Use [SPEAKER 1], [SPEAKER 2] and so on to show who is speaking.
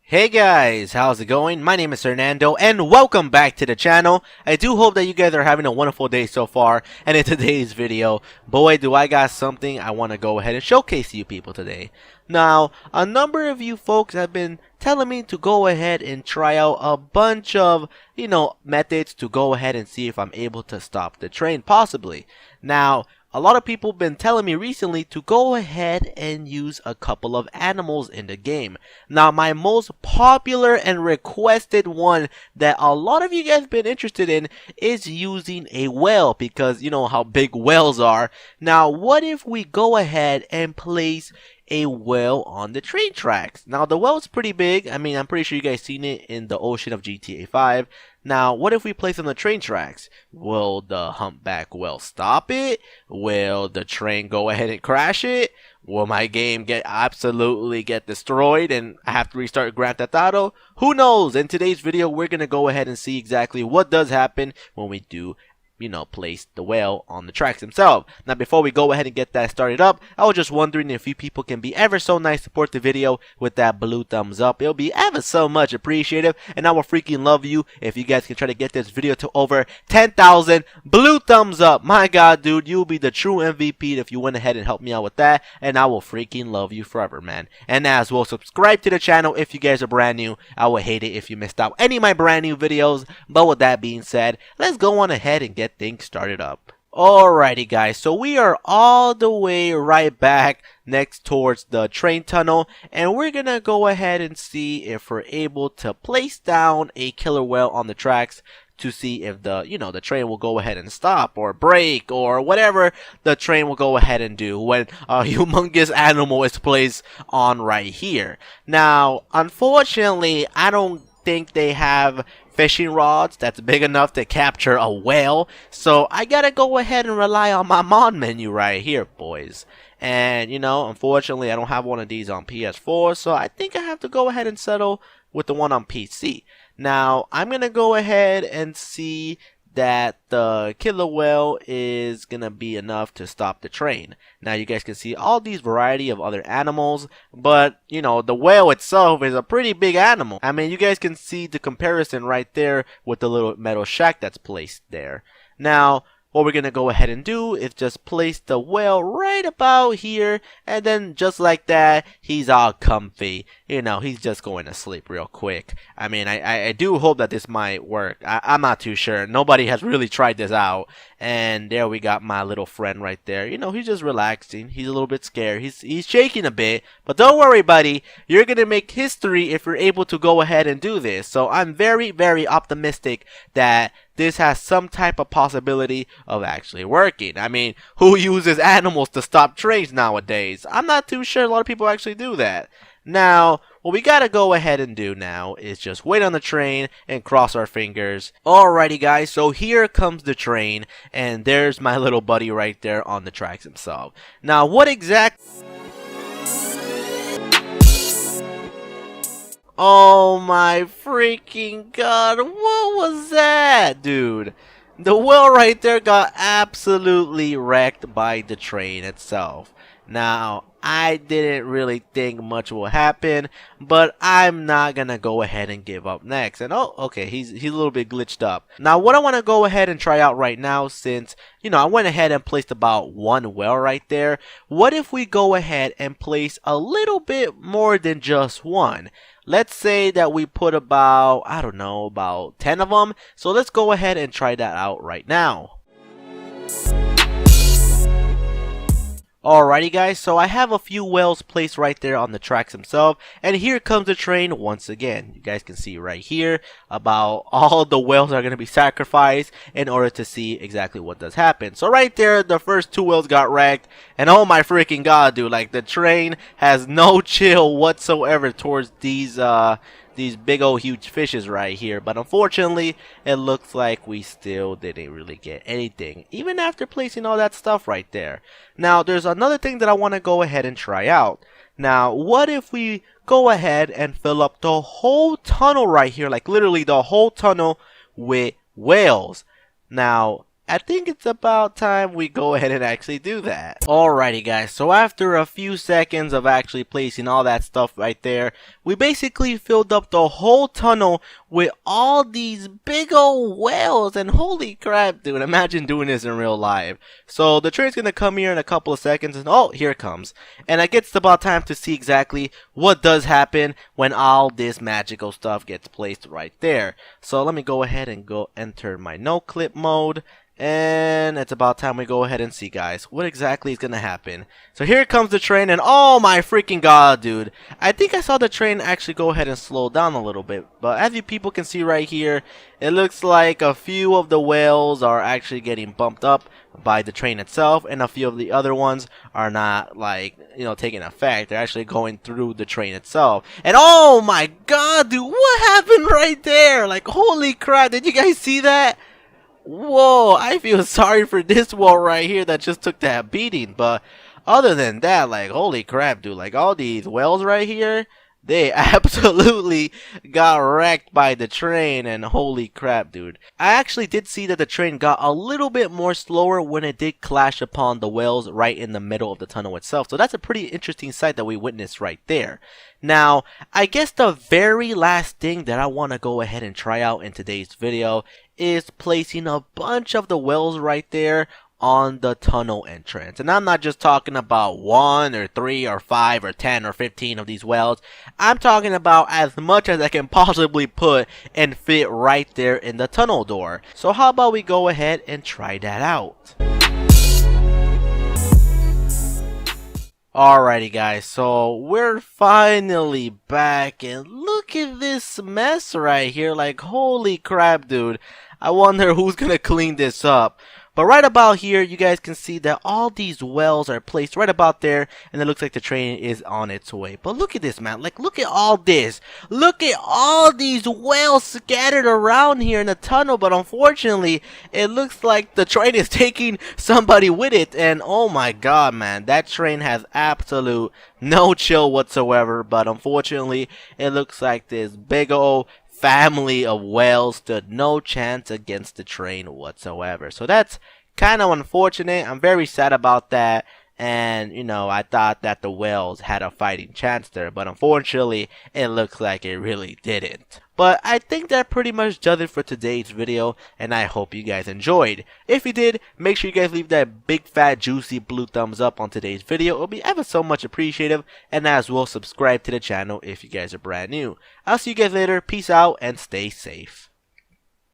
[SPEAKER 1] Hey guys, how's it going? My name is Fernando and welcome back to the channel. I do hope that you guys are having a wonderful day so far, and in today's video, boy do I got something I want to go ahead and showcase to you people today. Now, a number of you folks have been telling me to go ahead and try out a bunch of, methods to go ahead and see if I'm able to stop the train possibly. Now, a lot of people have been telling me recently to go ahead and use a couple of animals in the game. Now, my most popular and requested one that a lot of you guys have been interested in is using a whale, because you know how big whales are. Now, what if we go ahead and place a whale on the train tracks? Now, the whale's pretty big. I mean, I'm pretty sure you guys seen it in the ocean of GTA 5. Now, what if we place it on the train tracks? Will the humpback whale stop it? Will the train go ahead and crash it? Will my game absolutely get destroyed and I have to restart Grand Theft Auto? Who knows? In today's video, we're going to go ahead and see exactly what does happen when we do place the whale on the tracks themselves. Now, before we go ahead and get that started up, I was just wondering if you people can be ever so nice to support the video with that blue thumbs up. It'll be ever so much appreciative, and I will freaking love you if you guys can try to get this video to over 10,000 blue thumbs up. My god, dude, you'll be the true MVP if you went ahead and helped me out with that, and I will freaking love you forever, man. And as well, subscribe to the channel if you guys are brand new. I would hate it if you missed out any of my brand new videos. But with that being said, let's go on ahead and get things started up. Alrighty guys, so we are all the way right back next towards the train tunnel, and we're gonna go ahead and see if we're able to place down a killer whale on the tracks to see if the train will go ahead and stop or brake or whatever the train will go ahead and do when a humongous animal is placed on right here. Now, unfortunately, I don't think they have fishing rods that's big enough to capture a whale, so I gotta go ahead and rely on my mod menu right here, boys. And unfortunately I don't have one of these on PS4, so I think I have to go ahead and settle with the one on PC. Now, I'm gonna go ahead and see that the killer whale is gonna be enough to stop the train. Now, you guys can see all these variety of other animals, but the whale itself is a pretty big animal. I mean, you guys can see the comparison right there with the little metal shack that's placed there. Now, what we're gonna go ahead and do is just place the whale right about here, and then just like that, he's all comfy. He's just going to sleep real quick. I mean, I do hope that this might work. I'm not too sure. Nobody has really tried this out. And there we got my little friend right there. He's just relaxing. He's a little bit scared. He's shaking a bit. But don't worry, buddy. You're going to make history if you're able to go ahead and do this. So I'm very, very optimistic that this has some type of possibility of actually working. I mean, who uses animals to stop trains nowadays? I'm not too sure a lot of people actually do that. Now, what we gotta go ahead and do now is just wait on the train and cross our fingers. Alrighty guys, so here comes the train, and there's my little buddy right there on the tracks himself. Now, what exact... Oh my freaking god, what was that, dude? The whale right there got absolutely wrecked by the train itself. Now, I didn't really think much will happen, but I'm not gonna go ahead and give up next. And oh, okay, he's a little bit glitched up. Now, what I want to go ahead and try out right now, since I went ahead and placed about one whale right there, what if we go ahead and place a little bit more than just one? Let's say that we put about, I don't know, about 10 of them. So let's go ahead and try that out right now. Alrighty guys, so I have a few whales placed right there on the tracks themselves, and here comes the train once again. You guys can see right here about all the whales are going to be sacrificed in order to see exactly what does happen. So right there, the first two whales got wrecked, and oh my freaking god, dude, like the train has no chill whatsoever towards these big old huge fishes right here. But unfortunately, it looks like we still didn't really get anything, even after placing all that stuff right there. Now, there's another thing that I want to go ahead and try out. Now, what if we go ahead and fill up the whole tunnel right here, like literally the whole tunnel with whales? Now, I think it's about time we go ahead and actually do that. Alrighty guys, so after a few seconds of actually placing all that stuff right there, we basically filled up the whole tunnel with all these big old whales, and holy crap dude, imagine doing this in real life. So the train's gonna come here in a couple of seconds, and oh, here it comes. And I guess it's about time to see exactly what does happen when all this magical stuff gets placed right there. So let me go ahead and go enter my no clip mode. And it's about time we go ahead and see, guys, what exactly is gonna happen. So here comes the train, and oh my freaking god, dude. I think I saw the train actually go ahead and slow down a little bit. But as you people can see right here, it looks like a few of the whales are actually getting bumped up by the train itself, and a few of the other ones are not, like, you know, taking effect. They're actually going through the train itself. And oh my god, dude, what happened right there? Like, holy crap, did you guys see that? Whoa, I feel sorry for this wall right here that just took that beating. But other than that, like, holy crap, dude, like, all these whales right here, they absolutely got wrecked by the train, and holy crap, dude. I actually did see that the train got a little bit more slower when it did clash upon the whales right in the middle of the tunnel itself. So that's a pretty interesting sight that we witnessed right there. Now, I guess the very last thing that I want to go ahead and try out in today's video is placing a bunch of the whales right there on the tunnel entrance. And I'm not just talking about 1 or 3 or 5 or 10 or 15 of these whales. I'm talking about as much as I can possibly put and fit right there in the tunnel door. So how about we go ahead and try that out. Alrighty guys, so we're finally back, and look at this mess right here. Like, holy crap, dude. I wonder who's gonna clean this up. But right about here, you guys can see that all these wells are placed right about there, and it looks like the train is on its way. But look at this, man. Like, look at all this. Look at all these wells scattered around here in the tunnel, but unfortunately, it looks like the train is taking somebody with it, and oh my god, man, that train has absolute no chill whatsoever. But unfortunately, it looks like this big old family of whales stood no chance against the train whatsoever. So that's kind of unfortunate. I'm very sad about that. And, you know, I thought that the whales had a fighting chance there, but unfortunately, it looks like it really didn't. But I think that pretty much does it for today's video, and I hope you guys enjoyed. If you did, make sure you guys leave that big fat juicy blue thumbs up on today's video. It will be ever so much appreciative, and as well, subscribe to the channel if you guys are brand new. I'll see you guys later. Peace out and stay safe.